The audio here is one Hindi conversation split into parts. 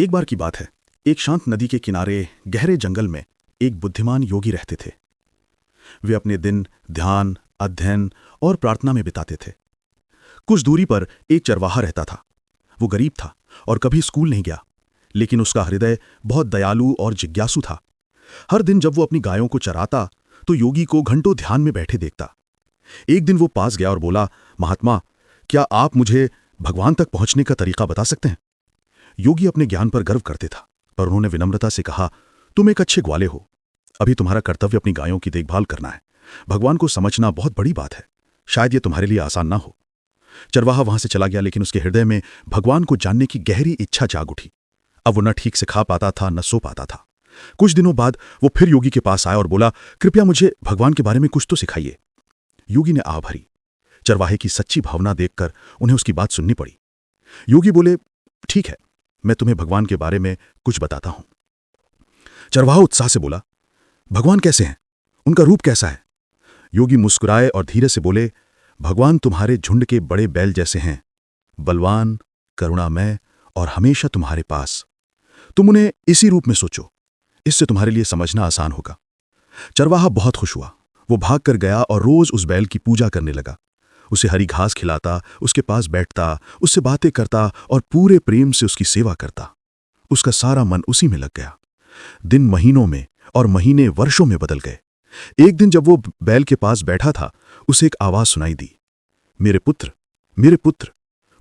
एक बार की बात है, एक शांत नदी के किनारे गहरे जंगल में एक बुद्धिमान योगी रहते थे। वे अपने दिन ध्यान, अध्ययन और प्रार्थना में बिताते थे। कुछ दूरी पर एक चरवाहा रहता था। वो गरीब था और कभी स्कूल नहीं गया, लेकिन उसका हृदय बहुत दयालु और जिज्ञासु था। हर दिन जब वो अपनी गायों को चराता तो योगी को घंटों ध्यान में बैठे देखता। एक दिन वो पास गया और बोला, महात्मा, क्या आप मुझे भगवान तक पहुंचने का तरीका बता सकते हैं? योगी अपने ज्ञान पर गर्व करते था, पर उन्होंने विनम्रता से कहा, तुम एक अच्छे ग्वाले हो। अभी तुम्हारा कर्तव्य अपनी गायों की देखभाल करना है। भगवान को समझना बहुत बड़ी बात है। शायद ये तुम्हारे लिए आसान ना हो। चरवाहा वहां से चला गया, लेकिन उसके हृदय में भगवान को जानने की गहरी इच्छा जाग उठी। अब वो न ठीक से खा पाता था, न सो पाता था। कुछ दिनों बाद वो फिर योगी के पास आया और बोला, कृपया मुझे भगवान के बारे में कुछ तो सिखाइए। योगी ने आह भरी। चरवाहे की सच्ची भावना देखकर उन्हें उसकी बात सुननी पड़ी। योगी बोले, ठीक है, मैं तुम्हें भगवान के बारे में कुछ बताता हूं। चरवाहा उत्साह से बोला, भगवान कैसे हैं? उनका रूप कैसा है? योगी मुस्कुराए और धीरे से बोले, भगवान तुम्हारे झुंड के बड़े बैल जैसे हैं, बलवान, करुणामय और हमेशा तुम्हारे पास। तुम उन्हें इसी रूप में सोचो, इससे तुम्हारे लिए समझना आसान होगा। चरवाहा बहुत खुश हुआ। वो भाग कर गया और रोज उस बैल की पूजा करने लगा। उसे हरी घास खिलाता, उसके पास बैठता, उससे बातें करता और पूरे प्रेम से उसकी सेवा करता। उसका सारा मन उसी में लग गया। दिन महीनों में और महीने वर्षों में बदल गए। एक दिन जब वो बैल के पास बैठा था, उसे एक आवाज सुनाई दी, मेरे पुत्र, मेरे पुत्र।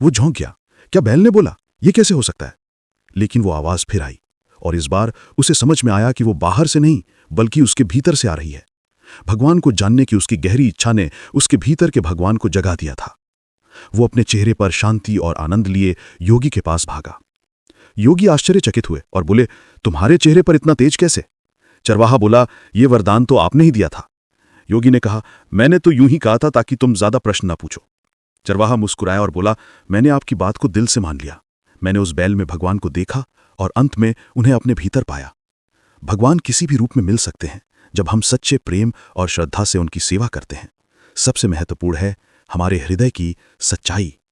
वो झोंक गया। क्या बैल ने बोला? ये कैसे हो सकता है? लेकिन वो आवाज फिर आई और इस बार उसे समझ में आया कि वो बाहर से नहीं, बल्कि उसके भीतर से आ रही है। भगवान को जानने की उसकी गहरी इच्छा ने उसके भीतर के भगवान को जगा दिया था। वो अपने चेहरे पर शांति और आनंद लिए योगी के पास भागा। योगी आश्चर्यचकित हुए और बोले, तुम्हारे चेहरे पर इतना तेज कैसे? चरवाहा बोला, ये वरदान तो आपने ही दिया था। योगी ने कहा, मैंने तो यूं ही कहा था ताकि तुम ज्यादा प्रश्न ना पूछो। चरवाहा मुस्कुराया और बोला, मैंने आपकी बात को दिल से मान लिया। मैंने उस बैल में भगवान को देखा और अंत में उन्हें अपने भीतर पाया। भगवान किसी भी रूप में मिल सकते हैं जब हम सच्चे प्रेम और श्रद्धा से उनकी सेवा करते हैं। सबसे महत्वपूर्ण है हमारे हृदय की सच्चाई।